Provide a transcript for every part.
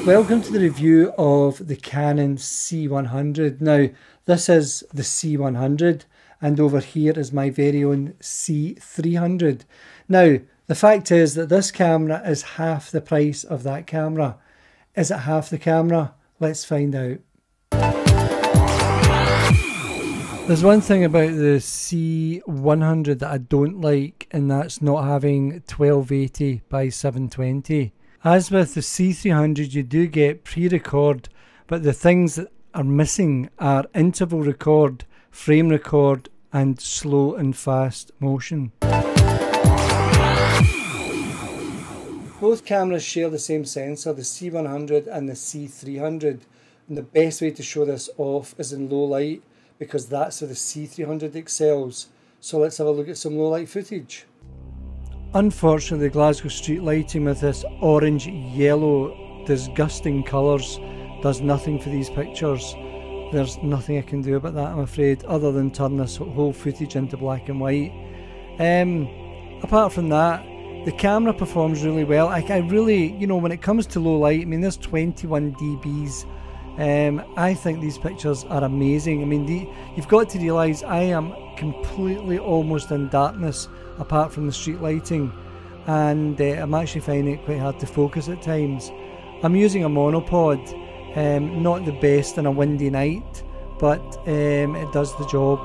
Welcome to the review of the Canon C100. Now, this is the C100 and over here is my very own C300. Now, the fact is that this camera is half the price of that camera. Is it half the camera? Let's find out. There's one thing about the C100 that I don't like, and that's not having 1280 by 720. As with the C300, you do get pre-record, but the things that are missing are interval record, frame record, and slow and fast motion. Both cameras share the same sensor, the C100 and the C300, and the best way to show this off is in low light, because that's where the C300 excels. So let's have a look at some low light footage. Unfortunately, Glasgow street lighting with this orange, yellow, disgusting colours does nothing for these pictures. There's nothing I can do about that, I'm afraid, other than turn this whole footage into black and white. Apart from that, the camera performs really well. I really, you know, when it comes to low light, I mean, there's 21 dBs. I think these pictures are amazing. I mean, you've got to realise I am completely almost in darkness apart from the street lighting, and I'm actually finding it quite hard to focus at times. I'm using a monopod, not the best on a windy night, but it does the job.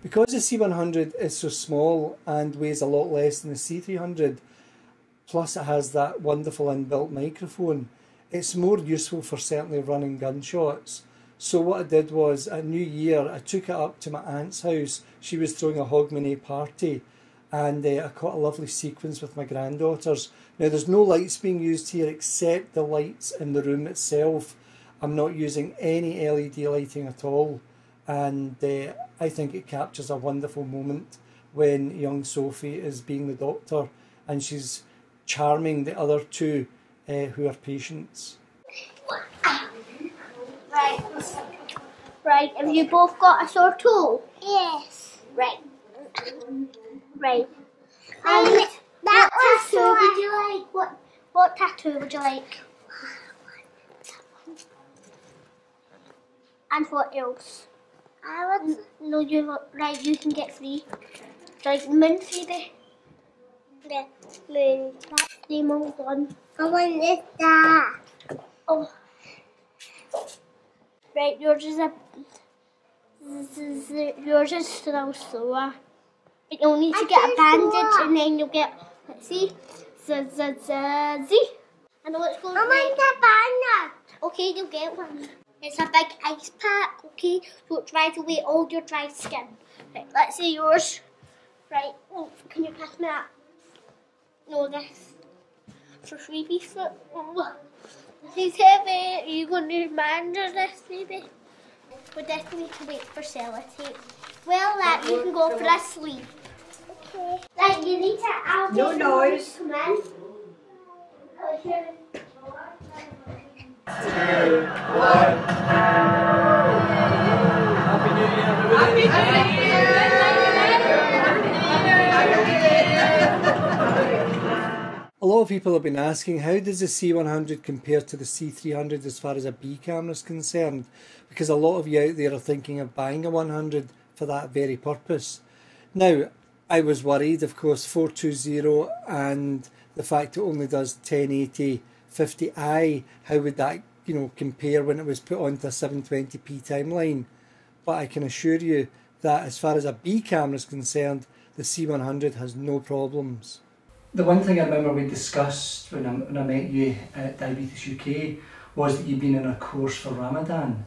Because the C100 is so small and weighs a lot less than the C300, plus it has that wonderful inbuilt microphone, it's more useful for certainly running gunshots. So what I did was, at New Year, I took it up to my aunt's house. She was throwing a Hogmanay party, and I caught a lovely sequence with my granddaughters. Now, there's no lights being used here except the lights in the room itself. I'm not using any LED lighting at all. And I think it captures a wonderful moment when young Sophie is being the doctor and she's charming the other two who are patients. Right, have you both got a sore toe? Yes. Right. And what tattoo would you like? What tattoo would you like? And what else? No, right, you can get three. Like moon baby. The moon. The moon one. I want this that. Oh. Right, yours is still sore. But you'll need to get a bandage and then you'll get, let's see, Z. I know what's going on. I want the bandage. Okay, you'll get one. It's a big ice pack, okay? So it dries away all your dry skin. Right, let's see yours. Right, oh, can you pass me that? No, this. For freebie foot. Oh, this is heavy. Are you going to manage this, baby? We definitely need to wait for sellotape. Well, you can go for a sleep. Okay. Right, you need to no noise. Come in. Okay. 2, 1. Happy New Year, everybody. Happy New Year. A lot of people have been asking, how does the C100 compare to the C300 as far as a B camera is concerned? Because a lot of you out there are thinking of buying a 100 for that very purpose. Now, I was worried, of course, 420 and the fact it only does 1080 50i, how would that, you know, compare when it was put onto a 720p timeline? But I can assure you that as far as a B camera is concerned, the C100 has no problems. The one thing I remember we discussed when I met you at Diabetes UK was that you'd been in a course for Ramadan.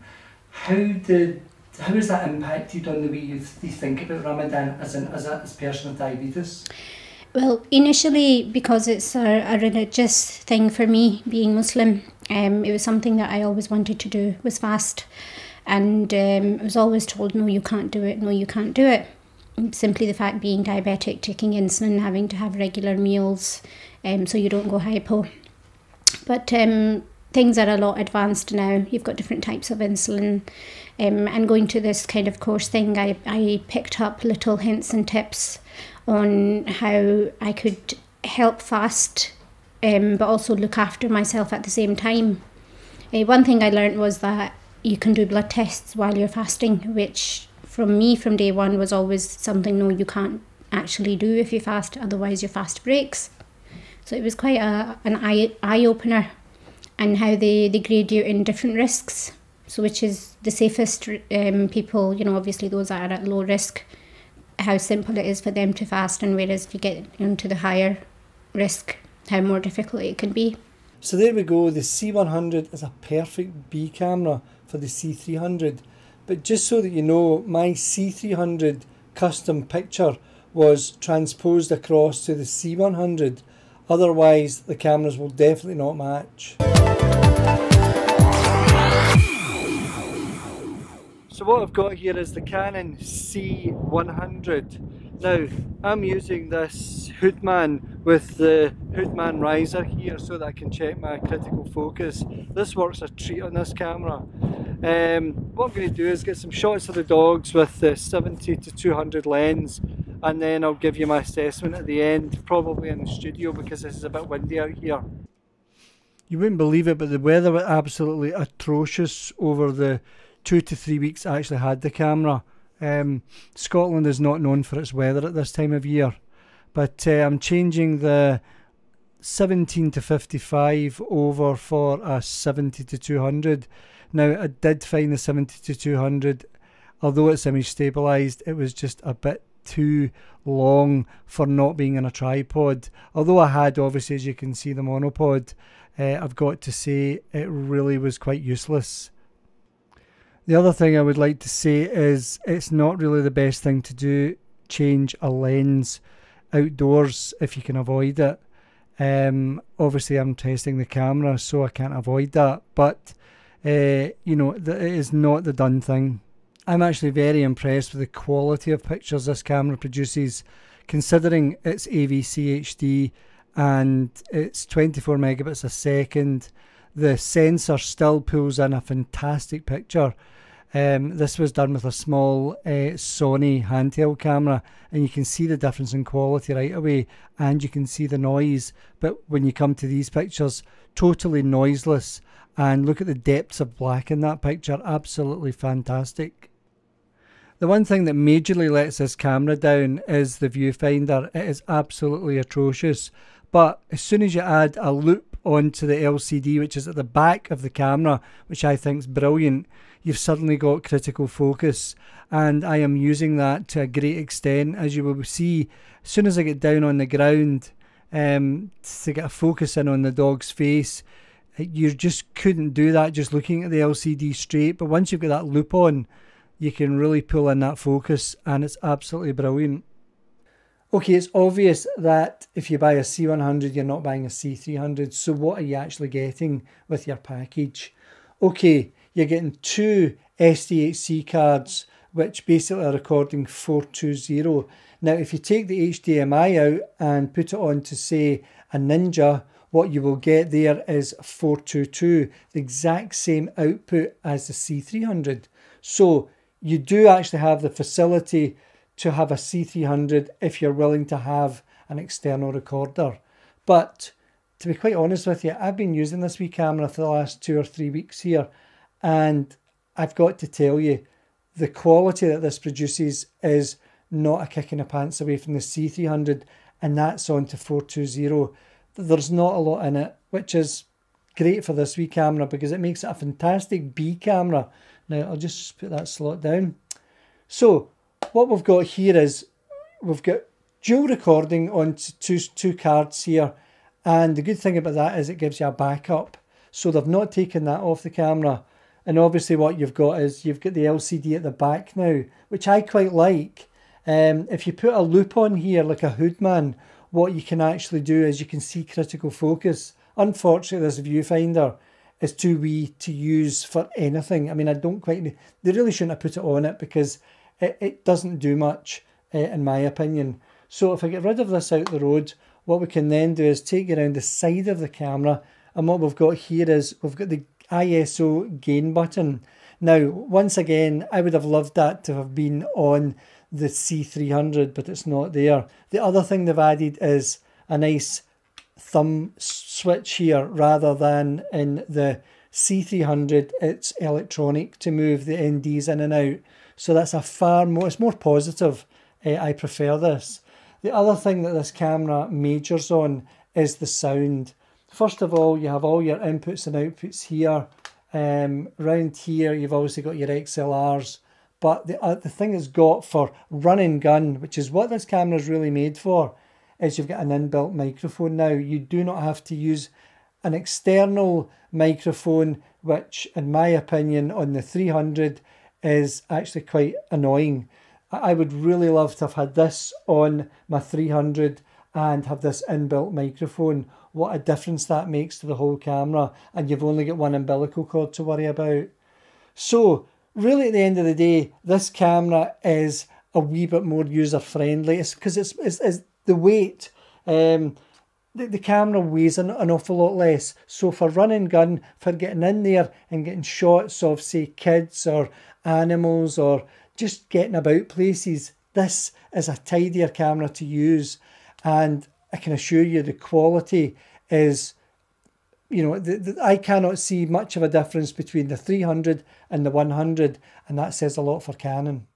How has that impacted on the way you think about Ramadan as a person with diabetes? Well, initially, because it's a religious thing for me, being Muslim, it was something that I always wanted to do, was fast. And I was always told, no, you can't do it, no, you can't do it. simply the fact being diabetic, taking insulin, having to have regular meals so you don't go hypo. But things are a lot advanced now. You've got different types of insulin. And going to this kind of course thing, I picked up little hints and tips on how I could help fast, but also look after myself at the same time. One thing I learned was that you can do blood tests while you're fasting, which from me from day one was always something, no, you can't actually do if you fast, otherwise your fast breaks. So it was quite an eye-opener, and how they grade you in different risks. So which is the safest people, you know, obviously those that are at low risk, how simple it is for them to fast, and whereas if you get into the higher risk, how more difficult it can be. So there we go, the C100 is a perfect B camera for the C300. But just so that you know, my C300 custom picture was transposed across to the C100. Otherwise, the cameras will definitely not match. So what I've got here is the Canon C100. Now, I'm using this Hoodman with the Hoodman riser here so that I can check my critical focus. This works a treat on this camera. What I'm going to do is get some shots of the dogs with the 70-200 lens, and then I'll give you my assessment at the end, probably in the studio because this is a bit windy out here. You wouldn't believe it, but the weather was absolutely atrocious over the 2 to 3 weeks I actually had the camera. Scotland is not known for its weather at this time of year, but I'm changing the 17-55 over for a 70-200. Now, I did find the 70-200, although it's image stabilised, it was just a bit too long for not being in a tripod. Although I had, obviously, as you can see, the monopod, I've got to say it really was quite useless. The other thing I would like to say is it's not really the best thing to do, change a lens outdoors if you can avoid it. Obviously I'm testing the camera, so I can't avoid that, but you know, it is not the done thing. I'm actually very impressed with the quality of pictures this camera produces, considering it's AVC HD and it's 24 megabits a second. The sensor still pulls in a fantastic picture. This was done with a small Sony handheld camera, and you can see the difference in quality right away, and you can see the noise. But when you come to these pictures, totally noiseless, and look at the depths of black in that picture, absolutely fantastic. The one thing that majorly lets this camera down is the viewfinder. It is absolutely atrocious, but as soon as you add a loop onto the LCD, which is at the back of the camera, which I think is brilliant, you've suddenly got critical focus, and I am using that to a great extent. As you will see, as soon as I get down on the ground to get a focus in on the dog's face, you just couldn't do that just looking at the LCD straight, but once you've got that loop on, you can really pull in that focus, and it's absolutely brilliant. Okay, it's obvious that if you buy a C100, you're not buying a C300, so what are you actually getting with your package? Okay, you're getting two SDHC cards, which basically are recording 420. Now, if you take the HDMI out and put it on to, say, a Ninja, what you will get there is 422, the exact same output as the C300. So you do actually have the facility to have a C300 if you're willing to have an external recorder. But to be quite honest with you, I've been using this wee camera for the last 2 or 3 weeks here, and I've got to tell you, the quality that this produces is not a kick in the pants away from the C300, and that's on to 420. There's not a lot in it, which is great for this wee camera because it makes it a fantastic B camera. Now, I'll just put that slot down. So, what we've got here is we've got dual recording on two cards here, and the good thing about that is it gives you a backup. So they've not taken that off the camera, and obviously what you've got is you've got the LCD at the back now, which I quite like. If you put a loop on here like a Hoodman, what you can actually do is you can see critical focus. Unfortunately, this viewfinder is too wee to use for anything. I mean, I don't quite... They really shouldn't have put it on it because it doesn't do much. in my opinion. So if I get rid of this out the road, what we can then do is take you around the side of the camera, and what we've got here is we've got the ISO gain button. Now, once again, I would have loved that to have been on the C300, but it's not there. The other thing they've added is a nice thumb switch here, rather than in the C300, it's electronic to move the NDs in and out. So that's a far more, it's more positive. I prefer this. The other thing that this camera majors on is the sound. First of all, you have all your inputs and outputs here. Round here, you've obviously got your XLRs. But the thing it's got for run and gun, which is what this camera is really made for, is you've got an inbuilt microphone now. You do not have to use an external microphone, which in my opinion on the 300 is actually quite annoying. I would really love to have had this on my 300 and have this inbuilt microphone. What a difference that makes to the whole camera, and you've only got one umbilical cord to worry about. So really at the end of the day, this camera is a wee bit more user friendly. It's because it's the weight. The camera weighs an awful lot less. So for run and gun, for getting in there and getting shots of, say, kids or animals or just getting about places, this is a tidier camera to use. And I can assure you the quality is, you know, I cannot see much of a difference between the 300 and the 100, and that says a lot for Canon.